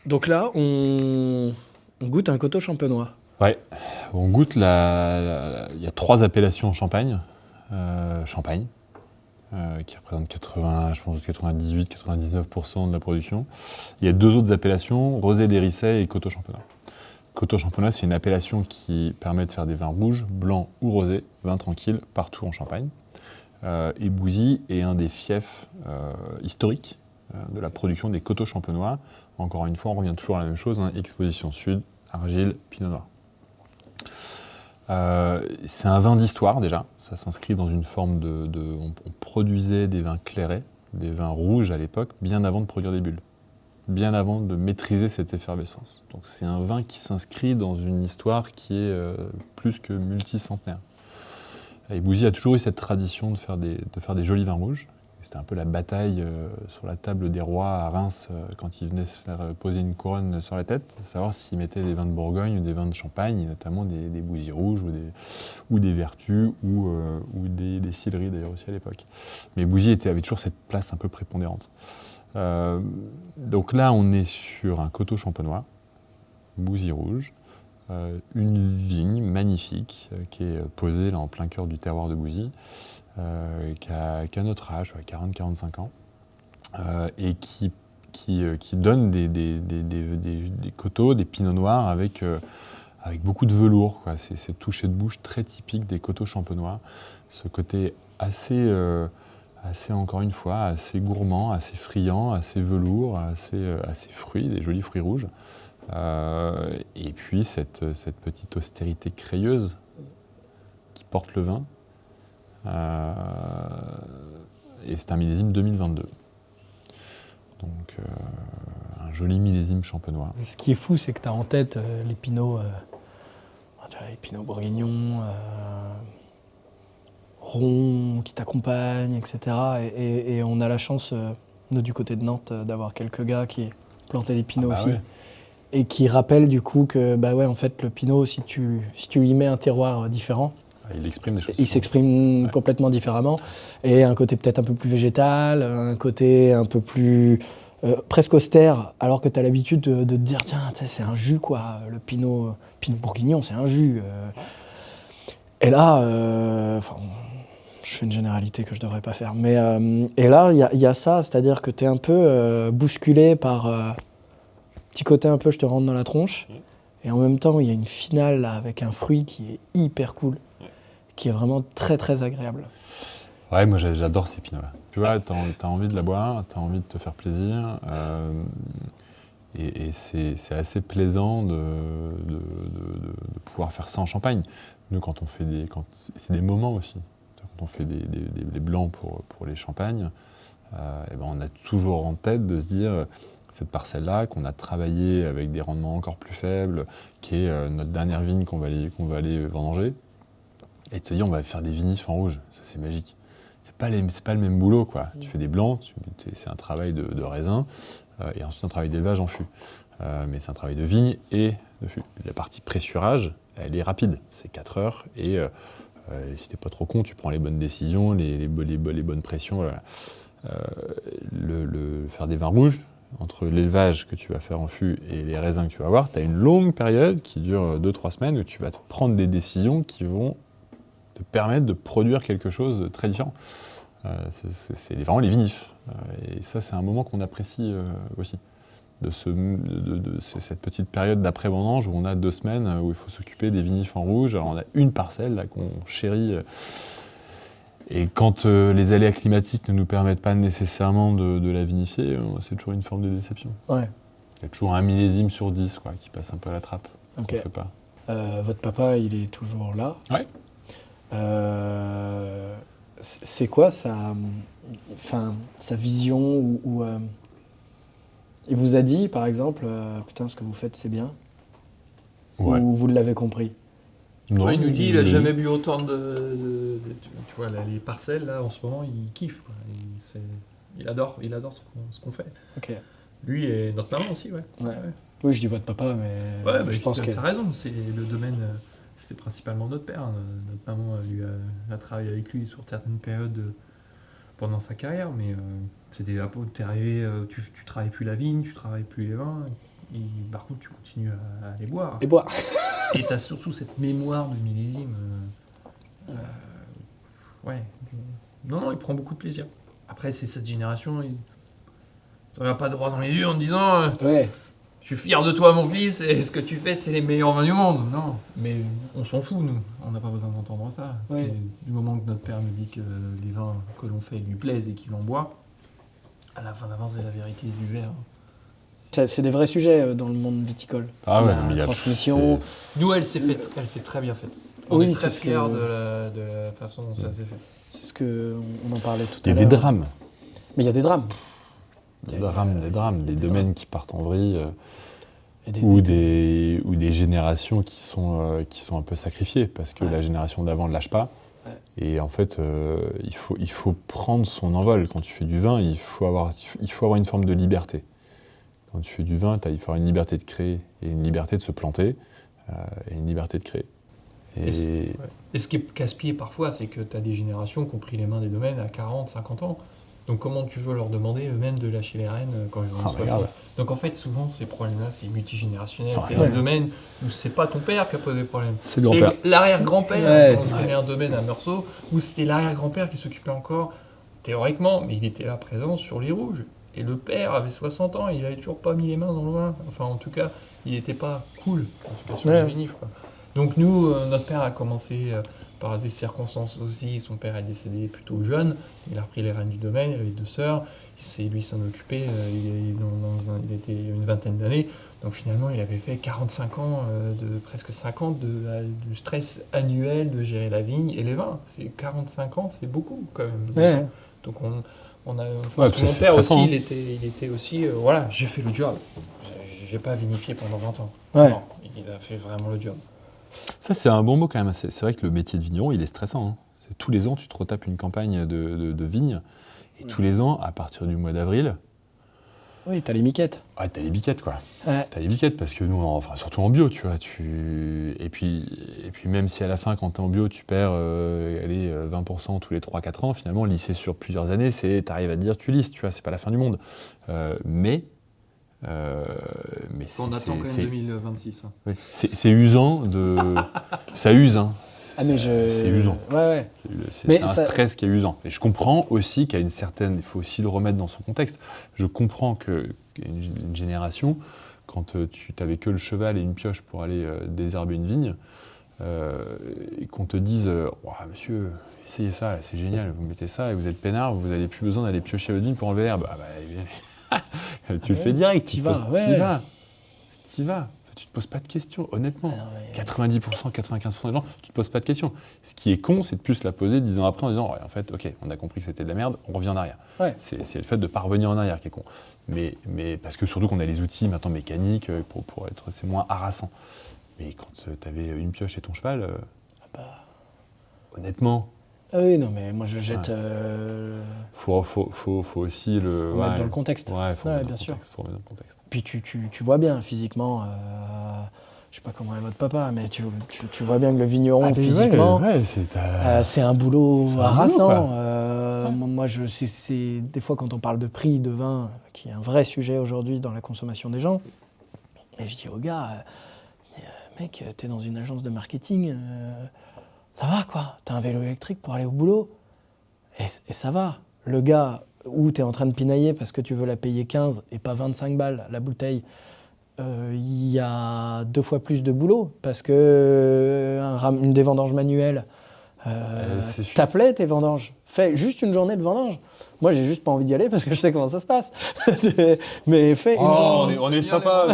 Donc là, on goûte un coteau champenois. Ouais, on goûte il y a 3 appellations en Champagne. Champagne, qui représente 98-99% de la production. Il y a 2 autres appellations, Rosé d'Hérisset et Coteau Champenois. Coteau Champenois, c'est une appellation qui permet de faire des vins rouges, blancs ou rosés, vins tranquilles, partout en Champagne. Et Bouzy est un des fiefs historiques de la production des coteaux champenois. Encore une fois, on revient toujours à la même chose, hein, exposition sud, argile, pinot noir. C'est un vin d'histoire déjà, ça s'inscrit dans une forme on produisait des vins clairés, des vins rouges à l'époque, bien avant de produire des bulles, bien avant de maîtriser cette effervescence. Donc c'est un vin qui s'inscrit dans une histoire qui est plus que multicentenaire. Et Bouzy a toujours eu cette tradition de faire des jolis vins rouges. C'était un peu la bataille sur la table des rois à Reims quand ils venaient se faire poser une couronne sur la tête, savoir s'ils mettaient des vins de Bourgogne ou des vins de Champagne, notamment des Bouzy rouges ou des Vertus ou des Sillery d'ailleurs aussi à l'époque. Mais Bouzy avait toujours cette place un peu prépondérante. Donc là, on est sur un coteau champenois, Bouzy rouge, une vigne magnifique qui est posée là en plein cœur du terroir de Bouzy. Qui a notre âge, 40-45 ans, et qui donne des coteaux, des pinots noirs avec beaucoup de velours, quoi. C'est ces touchés de bouche très typiques des coteaux champenois. Ce côté assez, encore une fois, assez gourmand, assez friand, assez velours, assez fruits, des jolis fruits rouges. Et puis cette petite austérité crayeuse qui porte le vin. Et c'est un millésime 2022. Donc un joli millésime champenois. Et ce qui est fou, c'est que tu as en tête les pinots, les pinots bourguignons, ronds qui t'accompagnent, etc. Et on a la chance, nous du côté de Nantes, d'avoir quelques gars qui plantaient des pinots aussi. Ouais. Et qui rappellent du coup que en fait, le pinot, si tu lui mets un terroir différent, il exprime des choses. Il s'exprime complètement différemment. Et un côté peut-être un peu plus végétal, un côté un peu plus presque austère, alors que tu as l'habitude de te dire, tiens, c'est un jus, quoi. Le pinot bourguignon, c'est un jus. Et là, je fais une généralité que je devrais pas faire. Mais et là, il y a ça, c'est-à-dire que tu es un peu bousculé par petit côté un peu, je te rentre dans la tronche. Et en même temps, il y a une finale là, avec un fruit qui est hyper cool. Qui est vraiment très très agréable. Ouais, moi j'adore ces pinots-là. Tu vois, t'as envie de la boire, t'as envie de te faire plaisir, et c'est assez plaisant de pouvoir faire ça en Champagne. Nous, c'est des moments aussi. Quand on fait des blancs pour les champagnes, on a toujours en tête de se dire cette parcelle-là qu'on a travaillé avec des rendements encore plus faibles, qui est notre dernière vigne qu'on va aller vendanger. Et de se dire, on va faire des vinifs en rouge, ça c'est magique. C'est pas le même boulot, quoi. Tu fais des blancs, c'est un travail de raisin, et ensuite un travail d'élevage en fût. Mais c'est un travail de vigne et de fût. La partie pressurage, elle est rapide, c'est 4 heures, et si t'es pas trop con, tu prends les bonnes décisions, les bonnes pressions. Voilà. Faire des vins rouges, entre l'élevage que tu vas faire en fût et les raisins que tu vas avoir, tu as une longue période qui dure 2-3 semaines où tu vas prendre des décisions qui vont te permettre de produire quelque chose de très différent. C'est vraiment les vinifs. Et ça, c'est un moment qu'on apprécie aussi. De cette petite période d'après-vendange où on a 2 semaines où il faut s'occuper des vinifs en rouge. Alors on a une parcelle là, qu'on chérit. Et quand les aléas climatiques ne nous permettent pas nécessairement de la vinifier, c'est toujours une forme de déception. Ouais. Il y a toujours un millésime sur 10 quoi, qui passe un peu à la trappe. Okay. On fait pas. Votre papa, il est toujours là. Ouais. C'est quoi sa vision il vous a dit, par exemple, putain, ce que vous faites, c'est bien, ouais. Ou vous l'avez compris? Non, il nous dit il a jamais bu autant de tu vois, là, les parcelles, là, en ce moment, il kiffe. Quoi. Il adore ce qu'on fait. Ok. Lui et notre maman aussi, ouais. Oui, je dis votre papa, mais je pense que... T'as raison, c'est le domaine... C'était principalement notre père. Notre maman lui a travaillé avec lui sur certaines périodes pendant sa carrière, mais c'était t'es arrivé, tu travailles plus la vigne, tu travailles plus les vins, et par contre tu continues à les boire. Et boire. Et tu as surtout cette mémoire de millésime. Ouais. Non, il prend beaucoup de plaisir. Après, c'est cette génération, il ne regarde pas droit dans les yeux en te disant Ouais. je suis fier de toi, mon fils, et ce que tu fais, c'est les meilleurs vins du monde. Non, mais on s'en fout, nous. On n'a pas besoin d'entendre ça. Parce Ouais. que du moment que notre père nous dit que les vins que l'on fait lui plaisent et qu'il en boit, à la fin, c'est la vérité du verre. C'est des vrais sujets dans le monde viticole. Ah ouais, La mais il y a- transmission. Nous, elle s'est très bien faite. On Oui, est très c'est ce fiers que- de la façon dont ça s'est fait. C'est ce que on en parlait tout Il y à a l'heure. des drames. Mais il y a des drames. Des drames, des domaines qui partent en vrille, Et ou des générations qui sont un peu sacrifiées, parce que Ouais. la génération d'avant ne lâche pas. Ouais. Et en fait, il faut prendre son envol. Quand tu fais du vin, il faut avoir une forme de liberté. Quand tu fais du vin, il faut avoir une liberté de créer, et une liberté de se planter, et une liberté de créer. Et ce qui est casse-pied parfois, c'est que tu as des générations qui ont pris les mains des domaines à 40, 50 ans. Donc comment tu veux leur demander eux-mêmes de lâcher les rênes quand ils ont 60 regarde. Donc en fait, souvent, ces problèmes-là, c'est multigénérationnel. Ah, C'est ouais. un domaine où c'est pas ton père qui a posé problème. C'est le grand-père. L'arrière-grand-père, Ouais. quand je connais un domaine à Meursault, où c'était l'arrière-grand-père qui s'occupait encore, théoriquement, mais il était là présent sur les rouges. Et le père avait 60 ans, il avait toujours pas mis les mains dans le vin. Enfin, en tout cas, il n'était pas cool, en tout cas sur Ouais. les vinifs, quoi. Donc nous, notre père a commencé par des circonstances aussi. Son père est décédé plutôt jeune. Il a repris les rênes du domaine, il avait 2 sœurs. Lui s'en occupait, il était une vingtaine d'années. Donc finalement, il avait fait 45 ans, presque 50 de stress annuel de gérer la vigne et les vins. 45 ans, c'est beaucoup quand même. déjà. Ouais. Donc je pense parce que que mon c'est père stressant, aussi, hein. il était aussi, voilà, j'ai fait le job. J'ai pas vinifié pendant 20 ans. Ouais. Non, il a fait vraiment le job. Ça, c'est un bon mot quand même. C'est vrai que le métier de vigneron, il est stressant, hein. Tous les ans, tu te retapes une campagne de vigne. Et tous les ans, à partir du mois d'avril, Oui, t'as les miquettes. t'as les biquettes, quoi. Ouais. T'as les biquettes, parce que nous, enfin, surtout en bio, tu vois. Et puis même si à la fin, quand t'es en bio, tu perds 20% tous les 3-4 ans, finalement, lisser sur plusieurs années, t'arrives à te dire, tu lisses, tu vois, c'est pas la fin du monde. Mais On attend quand même 2026. oui, c'est usant de... ça use, hein. Ah mais C'est usant. Ouais. C'est Mais un ça- stress qui est usant. Et je comprends aussi qu'il faut aussi le remettre dans son contexte. Je comprends qu'une génération, quand tu n'avais que le cheval et une pioche pour aller désherber une vigne, et qu'on te dise Ouah, monsieur, essayez ça, là, c'est génial, vous mettez ça et vous êtes peinard, vous n'avez plus besoin d'aller piocher votre vigne pour enlever l'herbe. Tu le fais direct, T'y vas, ouais. T'y vas. Tu te poses pas de questions, honnêtement. Ah non, mais- 90%, 95% des gens, tu te poses pas de questions. Ce qui est con, c'est de plus la poser 10 ans après en disant, ouais, en fait, ok, on a compris que c'était de la merde, on revient en arrière. Ouais. C'est le fait de ne pas revenir en arrière qui est con. Mais parce que surtout qu'on a les outils maintenant mécaniques pour être, c'est moins harassant. Mais quand tu avais une pioche et ton cheval, honnêtement, Ah oui, non, mais moi je jette. faut aussi le Faut mettre dans le contexte. Ouais, faut Ouais, mettre dans bien le sûr. contexte, faut remettre dans le contexte. Puis tu vois bien physiquement. Je sais pas comment est votre papa, mais tu vois bien que le vigneron physiquement. C'est un boulot C'est un harassant. boulot, quoi. Moi, c'est des fois quand on parle de prix de vin, qui est un vrai sujet aujourd'hui dans la consommation des gens, et je dis au gars, mec, t'es dans une agence de marketing, ça va quoi, t'as un vélo électrique pour aller au boulot, et ça va. Le gars où t'es en train de pinailler parce que tu veux la payer 15 et pas 25 balles la bouteille, il y a 2 fois plus de boulot parce que des vendanges manuelles, c'est sûr. t'appelais tes vendanges. Fais juste une journée de vendange. Moi, j'ai juste pas envie d'y aller parce que je sais comment ça se passe. Mais fais une journée. on est sympa.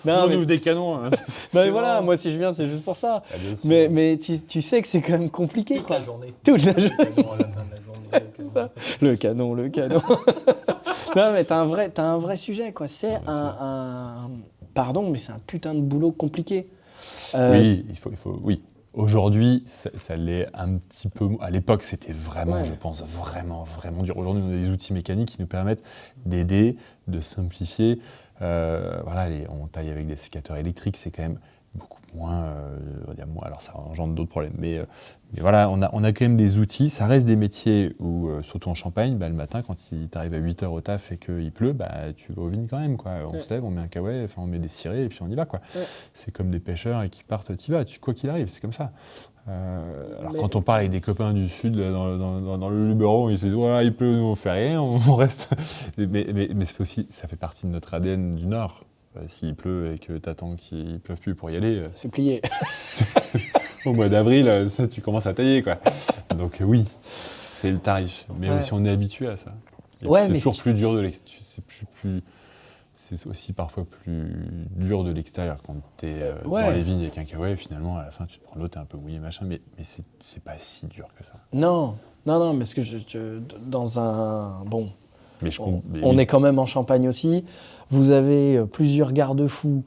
Non, mais- ouvre des canons. Hein. Ben voilà, moi si je viens, c'est juste pour ça. Ah, bien sûr. Mais tu sais que c'est quand même compliqué, Toute quoi. la journée. Toute la journée. À la fin de la journée. C'est ça. Le canon. Non, mais t'as un vrai sujet, quoi. C'est pardon, mais c'est un putain de boulot compliqué. Oui, il faut. Oui. Aujourd'hui, ça l'est un petit peu. À l'époque, c'était vraiment, Ouais. je pense, vraiment dur. Aujourd'hui, on a des outils mécaniques qui nous permettent d'aider, de simplifier. Voilà, on taille avec des sécateurs électriques, c'est quand même beaucoup moins, il y a moins, alors ça engendre d'autres problèmes, mais voilà, on a quand même des outils, ça reste des métiers où, surtout en Champagne, le matin, quand tu arrives à 8h au taf et qu'il pleut, tu vas aux vignes quand même, quoi. On se lève, on met un caouet, on met des cirés et puis on y va, quoi. Ouais. C'est comme des pêcheurs et qui partent, tu y vas, quoi qu'il arrive, c'est comme ça. Alors Mais- quand on parle avec des copains du Sud, là, dans le Luberon, ils se disent, ouais, il pleut, nous on fait rien, on reste. mais c'est aussi, ça fait partie de notre ADN du Nord. S'il pleut et que t'attends qu'il ne pleuve plus pour y aller, C'est plié. au mois d'avril, ça, tu commences à tailler, quoi. Donc oui, c'est le tarif. Mais Ouais. aussi, on est habitué à ça. Et Ouais, puis, c'est mais toujours plus dur de l'extérieur. C'est aussi parfois plus dur de l'extérieur quand tu es ouais. dans les vignes avec un caouet. Finalement, à la fin, tu te prends l'eau, t'es un peu mouillé, machin. Mais c'est pas si dur que ça. Non, mais ce que dans un... Bon, Mais on est quand même en Champagne aussi. Vous avez plusieurs garde-fous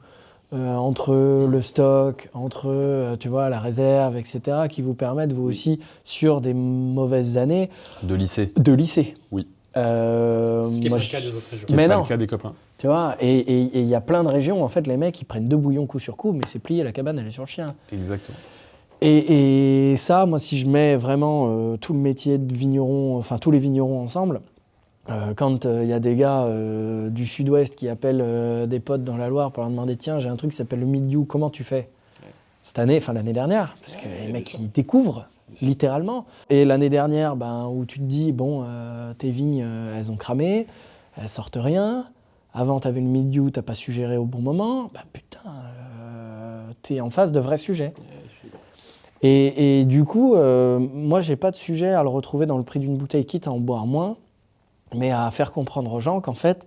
entre le stock, entre tu vois, la réserve, etc., qui vous permettent, vous aussi, sur des mauvaises années, de lycée. de lisser. Oui. Ce qui est Moi, pas le cas des autres régions. Ce qui Mais n'est pas non. le cas des copains. Tu vois, et il y a plein de régions, en fait, les mecs, ils prennent 2 bouillons coup sur coup, mais c'est plié, la cabane, elle est sur le chien. Exactement. Et ça, moi, si je mets vraiment tout le métier de vigneron, enfin tous les vignerons ensemble, quand il y a des gars du sud-ouest qui appellent des potes dans la Loire pour leur demander, tiens, j'ai un truc qui s'appelle le mildiou, comment tu fais? Cette année, enfin l'année dernière, parce que les mecs, ils découvrent, littéralement. Et l'année dernière, où tu te dis, bon, tes vignes, elles ont cramé, elles sortent rien. Avant, tu avais le mildiou, tu n'as pas su gérer au bon moment. Putain, tu es en face de vrais sujets. Et du coup, moi, j'ai pas de sujet à le retrouver dans le prix d'une bouteille, quitte à en boire moins, mais à faire comprendre aux gens qu'en fait,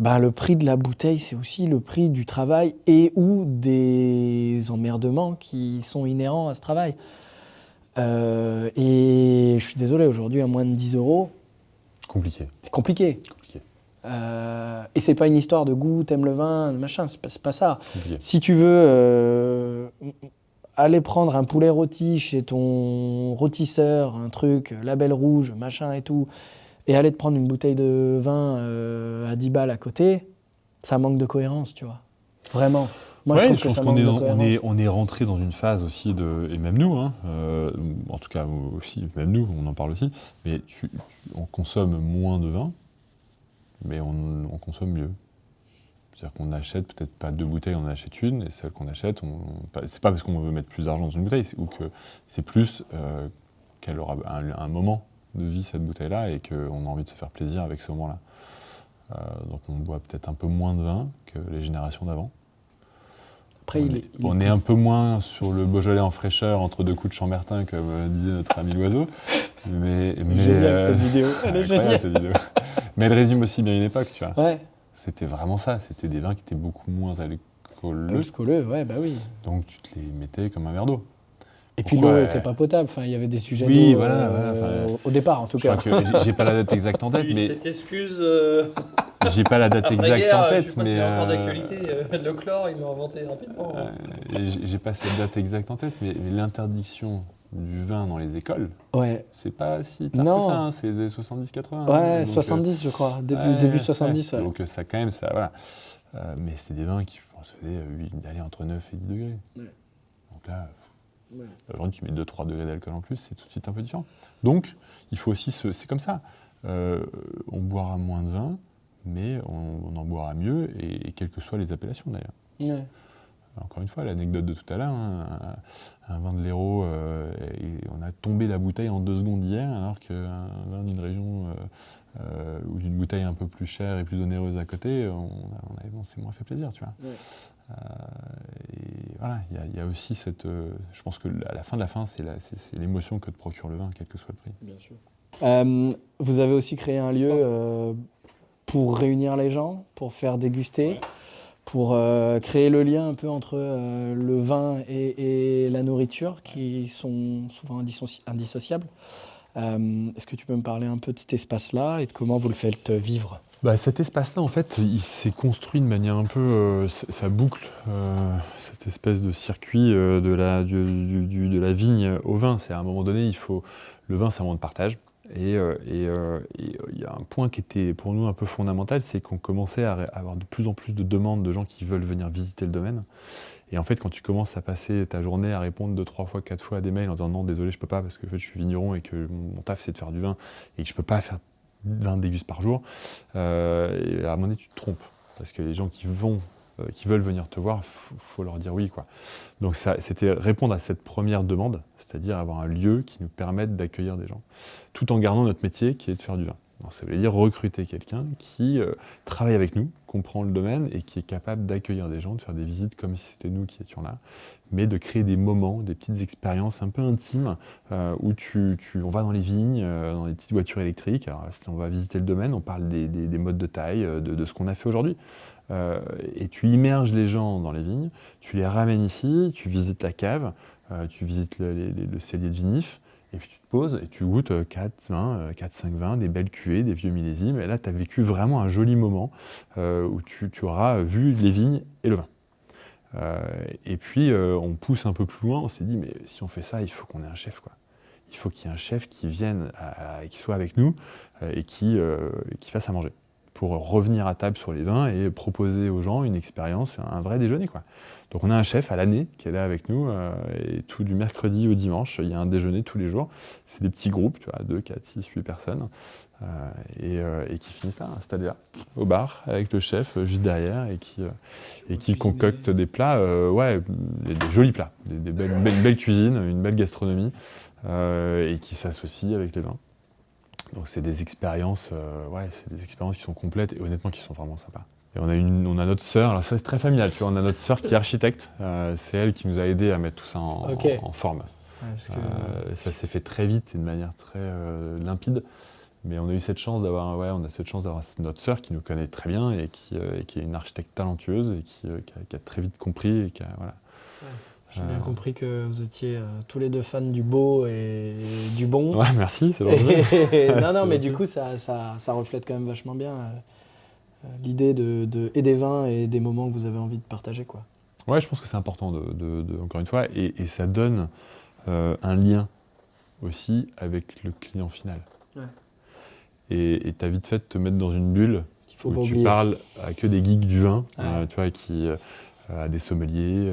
le prix de la bouteille, c'est aussi le prix du travail et ou des emmerdements qui sont inhérents à ce travail. Et je suis désolé, aujourd'hui, à moins de 10 €, Compliqué. c'est compliqué. Et c'est pas une histoire de goût, t'aimes le vin, machin, c'est pas ça. Compliqué. Si tu veux aller prendre un poulet rôti chez ton rôtisseur, un truc, label rouge, machin et tout, et aller te prendre une bouteille de vin à 10 balles à côté, ça manque de cohérence, tu vois. Vraiment. Moi, Ouais, je je trouve que pense ça qu'on manque de cohérence. on est rentré dans une phase aussi et même nous, hein, en tout cas aussi, même nous, on en parle aussi, mais on consomme moins de vin, mais on consomme mieux. C'est-à-dire qu'on achète peut-être pas 2 bouteilles, on en achète une, et celle qu'on achète, c'est pas parce qu'on veut mettre plus d'argent dans une bouteille, ou que c'est plus qu'elle aura un moment de vie, cette bouteille-là, et qu'on a envie de se faire plaisir avec ce moment-là. Donc on boit peut-être un peu moins de vin que les générations d'avant. Après, On est un peu moins sur le Beaujolais en fraîcheur entre 2 coups de Chambertin, comme disait notre ami l'oiseau. Mais Génial, cette vidéo. Elle est incroyable, géniale. cette vidéo. Mais elle résume aussi bien une époque, tu vois. Ouais, C'était vraiment ça. C'était des vins qui étaient beaucoup moins alcooleux. le scoleux, ouais, oui. Donc tu te les mettais comme un verre d'eau. Et puis Pourquoi, l'eau était pas potable, enfin, il y avait des sujets Oui, d'eau voilà, au départ, en tout Je crois cas. que j'ai pas la date exacte en tête, mais Cette excuse. j'ai pas la date exacte en je tête, sais pas si mais c'est encore d'actualité. Le chlore, ils l'ont inventé rapidement. j'ai pas cette date exacte en tête, mais l'interdiction du vin dans les écoles, Ouais, c'est pas si tard Non. que ça, hein, c'est les 70-80. ouais, donc, 70, je crois, ouais, début 70. ouais. Ouais. Donc ça quand même, ça, voilà. Mais c'est des vins qui se faisaient aller entre 9 et 10 degrés. Ouais. Donc là, Ouais. aujourd'hui tu mets 2-3 degrés d'alcool en plus, c'est tout de suite un peu différent. Donc il faut aussi, c'est comme ça. On boira moins de vin, mais on en boira mieux, et quelles que soient les appellations d'ailleurs. Ouais. Encore une fois, l'anecdote de tout à l'heure, hein, un vin de l'Hérault, on a tombé la bouteille en 2 secondes hier, alors qu'un vin d'une région ou d'une bouteille un peu plus chère et plus onéreuse à côté, on s'est moins fait plaisir, tu vois. Ouais. Et voilà, il y a aussi cette... je pense que à la fin de la fin, c'est l'émotion que te procure le vin, quel que soit le prix. Bien sûr. Vous avez aussi créé un lieu pour réunir les gens, pour faire déguster, pour créer le lien un peu entre le vin et la nourriture, qui sont souvent indissociables. Est-ce que tu peux me parler un peu de cet espace-là et de comment vous le faites vivre ? Cet espace-là, en fait, il s'est construit de manière un peu... ça boucle cette espèce de circuit de la vigne au vin. C'est à un moment donné, le vin, c'est un moment de partage. Et il y a un point qui était pour nous un peu fondamental, c'est qu'on commençait à avoir de plus en plus de demandes de gens qui veulent venir visiter le domaine. Et en fait, quand tu commences à passer ta journée à répondre 2, 3 fois, 4 fois à des mails en disant non, désolé, je peux pas parce que en fait, je suis vigneron et que mon taf c'est de faire du vin et que je peux pas faire 20 dégustes par jour, et à un moment donné, tu te trompes. Parce que les gens qui veulent venir te voir, faut leur dire oui, quoi. Donc c'était répondre à cette première demande, c'est-à-dire avoir un lieu qui nous permette d'accueillir des gens, tout en gardant notre métier qui est de faire du vin. Donc, ça veut dire recruter quelqu'un qui travaille avec nous, comprend le domaine et qui est capable d'accueillir des gens, de faire des visites comme si c'était nous qui étions là, mais de créer des moments, des petites expériences un peu intimes où on va dans les vignes, dans des petites voitures électriques. Alors si on va visiter le domaine, on parle des modes de taille, de ce qu'on a fait aujourd'hui. Et tu immerges les gens dans les vignes, tu les ramènes ici, tu visites la cave, tu visites le cellier de vinif, et puis tu te poses et tu goûtes 4-5 vins, des belles cuvées, des vieux millésimes. Et là, tu as vécu vraiment un joli moment où tu auras vu les vignes et le vin. Et puis, on pousse un peu plus loin, on s'est dit, mais si on fait ça, il faut qu'on ait un chef, quoi. Il faut qu'il y ait un chef qui vienne, qui soit avec nous et qui fasse à manger, pour revenir à table sur les vins et proposer aux gens une expérience, un vrai déjeuner, quoi. Donc on a un chef à l'année qui est là avec nous, et tout du mercredi au dimanche, il y a un déjeuner tous les jours. C'est des petits groupes, tu vois, 2, 4, 6, 8 personnes, et qui finissent là, installés là, au bar, avec le chef juste derrière, et qui concocte des plats, des jolis plats, des belles cuisines, une belle gastronomie, et qui s'associe avec les vins. Donc c'est des expériences, qui sont complètes et honnêtement qui sont vraiment sympas. Et on a notre sœur, alors ça c'est très familial, tu vois, on a notre sœur qui est architecte, c'est elle qui nous a aidé à mettre tout ça en forme. Ça s'est fait très vite et de manière très limpide, mais on a eu cette chance d'avoir, notre sœur qui nous connaît très bien et qui est une architecte talentueuse et qui a très vite compris et qui a, voilà. Ouais. J'ai bien compris que vous étiez tous les deux fans du beau et du bon. Ouais, merci, c'est gentil. Non, mais du coup, ça reflète quand même vachement bien l'idée et des vins et des moments que vous avez envie de partager, quoi. Ouais, je pense que c'est important, encore une fois, et ça donne un lien aussi avec le client final. Ouais. Et t'as vite fait de te mettre dans une bulle où tu parles à que des geeks du vin, tu vois, à des sommeliers,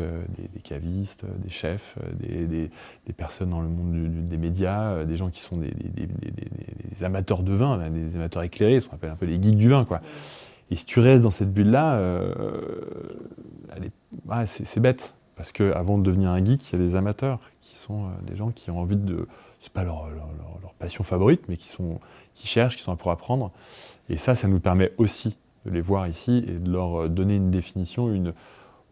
des cavistes, des chefs, des personnes dans le monde des médias, des gens qui sont des amateurs de vin, des amateurs éclairés, ce qu'on appelle un peu les geeks du vin, quoi. Et si tu restes dans cette bulle-là, c'est bête. Parce qu'avant de devenir un geek, il y a des amateurs qui sont des gens qui ont envie de... C'est pas leur passion favorite, mais qui cherchent, qui sont là pour apprendre. Et ça nous permet aussi de les voir ici et de leur donner une définition,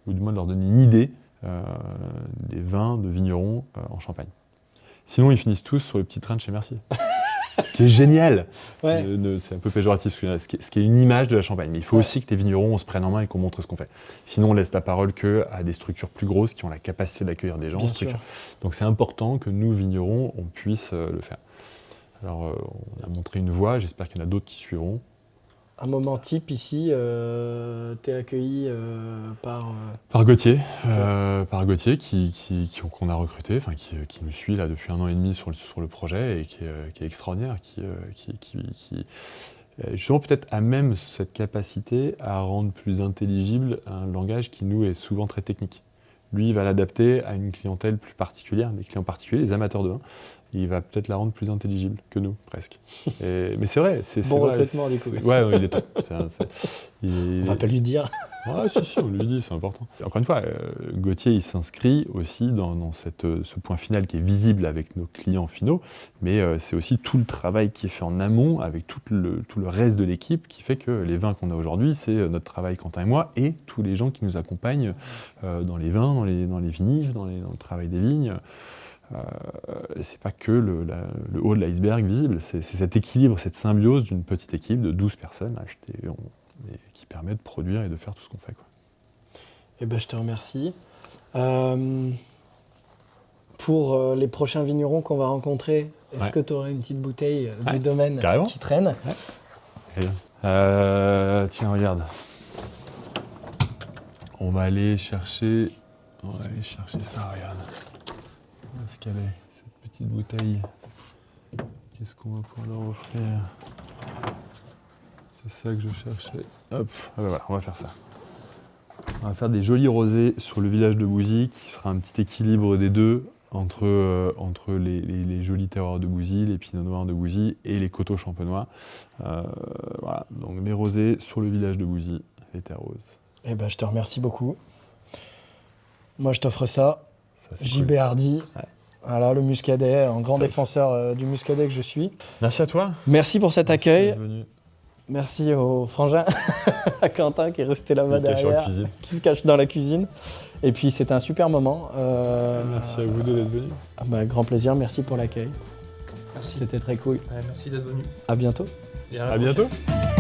ou du moins de leur donner une idée des vins de vignerons en Champagne. Sinon, ils finissent tous sur le petit train de chez Mercier. Ce qui est génial. Ouais. C'est un peu péjoratif, ce qui est une image de la Champagne. Mais il faut aussi que les vignerons, on se prenne en main et qu'on montre ce qu'on fait. Sinon, on laisse la parole qu'à des structures plus grosses qui ont la capacité d'accueillir des gens. Donc c'est important que nous, vignerons, on puisse le faire. Alors, on a montré une voie, j'espère qu'il y en a d'autres qui suivront. Un moment type ici, t'es accueilli par... Par Gauthier, qu'on a recruté, qui nous suit là depuis 1 an et demi sur le projet et qui est extraordinaire, qui justement peut-être a même cette capacité à rendre plus intelligible un langage qui nous est souvent très technique. Lui, il va l'adapter à une clientèle plus particulière, des clients particuliers, les amateurs de vin. Il va peut-être la rendre plus intelligible que nous, presque. Mais c'est vrai. Bon recrutement, du coup. Ouais, il est top. On va pas lui dire. Ouais, si, on lui dit, c'est important. Et encore une fois, Gauthier, il s'inscrit aussi dans ce point final qui est visible avec nos clients finaux, mais c'est aussi tout le travail qui est fait en amont avec tout le reste de l'équipe qui fait que les vins qu'on a aujourd'hui, c'est notre travail, Quentin et moi, et tous les gens qui nous accompagnent dans les vins, dans les vinifs, dans le travail des vignes. C'est pas que le haut de l'iceberg visible, c'est cet équilibre, cette symbiose d'une petite équipe de 12 personnes là, qui permet de produire et de faire tout ce qu'on fait, quoi. Eh ben, je te remercie. Pour les prochains vignerons qu'on va rencontrer, est-ce que tu aurais une petite bouteille du domaine qui traîne ? Tiens, regarde. On va aller chercher ça, regarde. Où est-ce qu'elle est, cette petite bouteille Qu'est-ce qu'on va pouvoir leur offrir? C'est ça que je cherchais. Hop, ah bah voilà, on va faire ça. On va faire des jolis rosés sur le village de Bouzy, qui fera un petit équilibre des deux entre les jolis terroirs de Bouzy, les pinots noirs de Bouzy et les coteaux champenois. Voilà, donc des rosés sur le village de Bouzy, les terres roses. Eh ben, je te remercie beaucoup. Moi, je t'offre ça. Ça, c'est JB cool. Hardy. Ouais. Voilà, le muscadet, un grand Top. défenseur du muscadet que je suis. Merci à toi. Merci pour cet Merci accueil. d'être venu. Merci au frangin, à Quentin qui est resté là-bas Il cache en derrière, cuisine. qui se cache dans la cuisine. Et puis c'était un super moment. Merci à vous deux d'être venus. Ah bah, grand plaisir, merci pour l'accueil. Merci. C'était très cool. Ouais, merci d'être venu. À bientôt. Et à la À prochaine. bientôt.